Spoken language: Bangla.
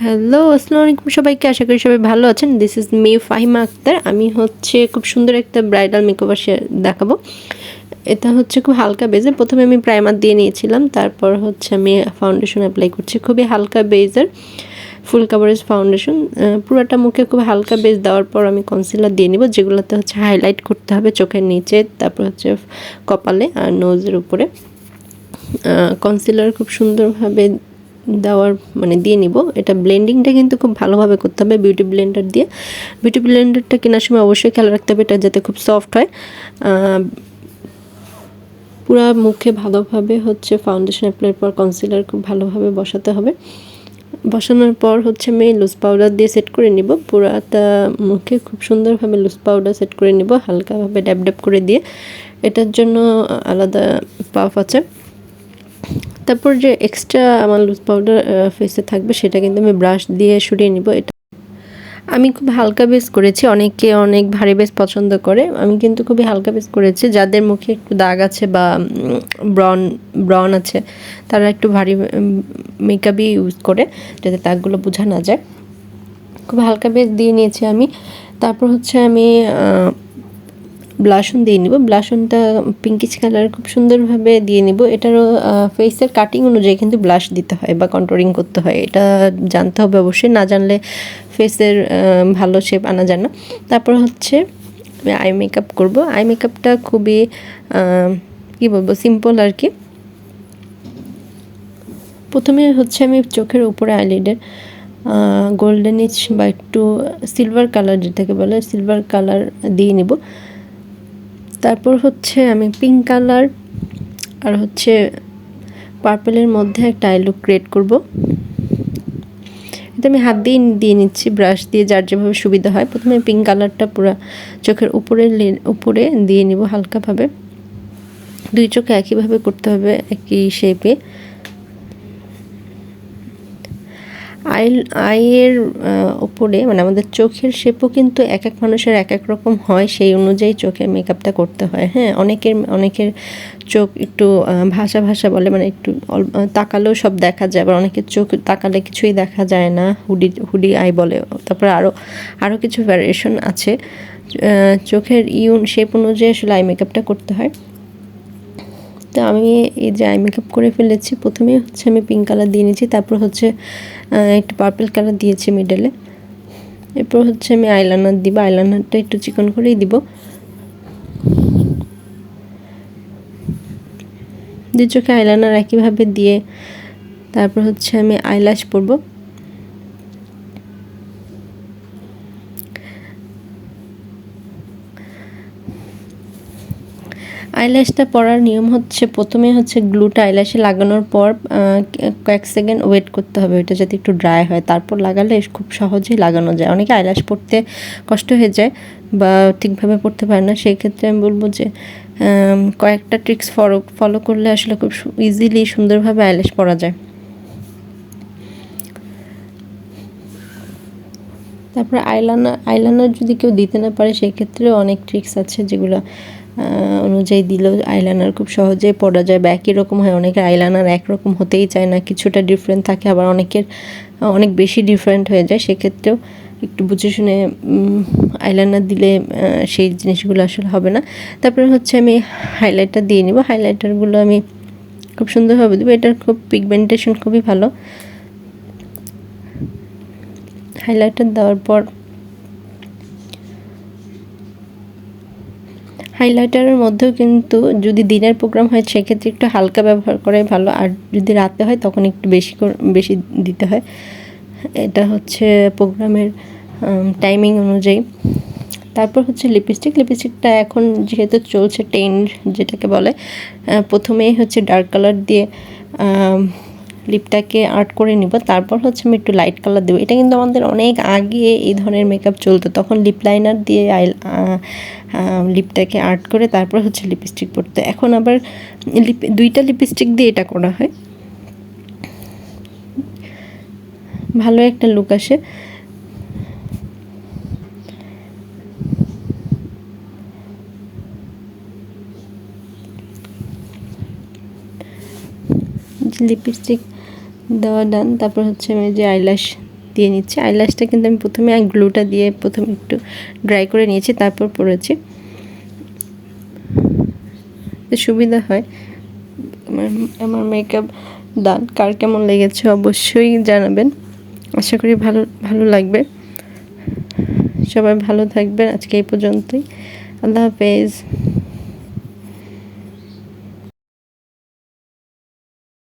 হ্যালো, আসসালামু আলাইকুম সবাইকে। আশা করি সবাই ভালো আছেন। This is me Fahima Akter. আমি খুব সুন্দর একটা ব্রাইডাল মেকওভার দেখাবো। এটা খুব হালকা বেজের। প্রথমে আমি প্রাইমার দিয়ে নিয়েছিলাম, তারপর আমি ফাউন্ডেশন অ্যাপ্লাই করছি। খুবই হালকা বেজের ফুল কাভারেজ ফাউন্ডেশন। পুরোটা মুখে খুব হালকা বেজ দেওয়ার পর আমি কনসিলার দিয়ে নিব, যেগুলোতে হাইলাইট করতে হবে চোখের নিচে, তারপর কপালে আর নোজের উপরে। কনসিলার খুব সুন্দরভাবে দিয়ে নিব। এটা ব্লেন্ডিংটা কিন্তু খুব ভালোভাবে করতে হবে বিউটি ব্লেন্ডার দিয়ে। বিউটি ব্লেন্ডারটা কেনার সময় অবশ্যই খেয়াল রাখতে হবে এটা যাতে খুব সফট হয়। পুরা মুখে ভালোভাবে ফাউন্ডেশন অ্যাপ্লাই পর কনসিলার খুব ভালোভাবে বসাতে হবে। বসানোর পর আমি লুজ পাউডার দিয়ে সেট করে নিব। পুরাটা মুখে খুব সুন্দরভাবে লুজ পাউডার সেট করে নিব, হালকাভাবে ড্যাব ড্যাব করে দিয়ে। এটার জন্য আলাদা পাফ আছে। তারপর যে এক্সট্রা আমার লুজ পাউডার ফেসে থাকবে সেটা কিন্তু আমি ব্রাশ দিয়ে সরিয়ে নিব। এটা আমি খুব হালকা বেস করেছি, অনেকে অনেক ভারী বেস পছন্দ করে। আমি কিন্তু খুবই হালকা বেস করেছি। যাদের মুখে একটু দাগ আছে বা ব্রন আছে তারা একটু ভারী মেকআপই ইউজ করে, যাতে দাগগুলো বোঝা না যায়। খুব হালকা বেস দিয়ে নিয়েছি আমি। তারপর আমি ব্লাশন দিয়ে নিব। ব্লাশনটা পিঙ্কিশ কালার খুব সুন্দরভাবে দিয়ে নিব। এটারও ফেসের কাটিং অনুযায়ী কিন্তু ব্লাশ দিতে হয় বা কন্ট্রোলিং করতে হয়, এটা জানতে হবে অবশ্যই। না জানলে ফেসের ভালো শেপ আনা যায় না। তারপর আমি আই মেকআপ করব। আই মেকআপটা খুবই কী বলবো, সিম্পল আর কি। প্রথমে আমি চোখের উপরে আইলিডের গোল্ডেনিশ বা একটু সিলভার কালার, যেটাকে বলে সিলভার কালার দিয়ে নিব। তারপর আমি পিঙ্ক কালার আর পার্পেলের মধ্যে একটা আই লুক ক্রিয়েট করব। এটা আমি হাত দিয়ে নিচ্ছি, ব্রাশ দিয়ে, যার যেভাবে সুবিধা হয়। প্রথমে পিঙ্ক কালারটা পুরো চোখের উপরে দিয়ে নিব হালকাভাবে। দুই চোখে একইভাবে করতে হবে, একই শেপে। আইয়ের ওপরে আমাদের চোখের শেপও কিন্তু এক এক মানুষের এক এক রকম হয়, সেই অনুযায়ী চোখের মেকআপটা করতে হয়। হ্যাঁ, অনেকের চোখ একটু ভাষা বলে, একটু তাকালেও সব দেখা যায়, আবার অনেকের চোখ তাকালে কিছুই দেখা যায় না, হুডি আই বলে। তারপরে আরও কিছু ভ্যারিয়েশন আছে। চোখের শেপ অনুযায়ী আসলে আই মেকআপটা করতে হয়। তো আমি এই যে আই মেকআপ করে ফেলেছি, প্রথমে আমি পিঙ্ক কালার দিয়ে নিয়েছি, তারপর একটু পার্পল কালার দিয়েছি মিডলে। এরপর আমি আইলাইনার দিব। আইলাইনারটা একটু চিকন করেই দিব। দুই চোখে আইলাইনার একইভাবে দিয়ে তারপর আমি আইল্যাশ পরব। আইল্যাশটা পরার নিয়ম প্রথমে গ্লুটা আইল্যাশে লাগানোর পর কয়েক সেকেন্ড ওয়েট করতে হবে, ওইটা যাতে একটু ড্রাই হয়, তারপর লাগালে খুব সহজেই লাগানো যায়। অনেকে আইল্যাশ পরতে কষ্ট হয়ে যায় বা ঠিকভাবে পরতে পারে না, সেই ক্ষেত্রে আমি বলবো যে কয়েকটা ট্রিক্স ফলো করলে আসলে খুব ইজিলি সুন্দরভাবে আইল্যাশ পরা যায়। তারপর আইলাইনার যদি কেউ দিতে না পারে, সেই ক্ষেত্রে অনেক ট্রিক্স আছে, যেগুলো অনুযায়ী দিলেও আইলাইনার খুব সহজেই পরা যায় বা একই রকম হয়। অনেকের আইলাইনার একরকম হতেই চায় না, কিছুটা ডিফারেন্ট থাকে, আবার অনেকের অনেক বেশি ডিফারেন্ট হয়ে যায়। সেক্ষেত্রেও একটু বুঝে শুনে আইলাইনার দিলে সেই জিনিসগুলো আসলে হবে না। তারপরে আমি হাইলাইটার দিয়ে নিব। হাইলাইটারগুলো আমি খুব সুন্দরভাবে দেবো। এটার খুব পিগমেন্টেশন খুবই ভালো। হাইলাইটার দেওয়ার পর হাইলাইটারের মধ্যেও কিন্তু যদি দিনের প্রোগ্রাম হয় সেক্ষেত্রে একটু হালকা ব্যবহার করাই ভালো, আর যদি রাতে হয় তখন একটু বেশি দিতে হয়। এটা প্রোগ্রামের টাইমিং অনুযায়ী। তারপর লিপস্টিকটা এখন যেহেতু চলছে ট্রেন্ড, যেটাকে বলে, প্রথমেই ডার্ক কালার দিয়ে লিপটাকে আর্ট করে নিব। তারপর আমি একটু লাইট কালার দেবো। এটা কিন্তু আমাদের অনেক আগে এই ধরনের মেকআপ চলতো, তখন লিপ লাইনার দিয়ে লিপটাকে আর্ট করে তারপর লিপস্টিক পরতে। এখন আবার দুইটা লিপস্টিক দিয়ে এটা করা হয়, ভালো একটা লুক আসে। লিপস্টিক দেওয়া ডান। তারপর আমি যে আইল্যাশ দিয়ে নিচ্ছি। আইল্যাশটা কিন্তু আমি প্রথমে গ্লুটা দিয়ে প্রথমে একটু ড্রাই করে নিয়েছি, তারপর পরেছি, সুবিধা হয়। আমার মেকআপ ডান। কার কেমন লেগেছে অবশ্যই জানাবেন, আশা করি ভালো লাগবে। সবাই ভালো থাকবেন, আজকে এই পর্যন্তই, আল্লাহ হাফেজ।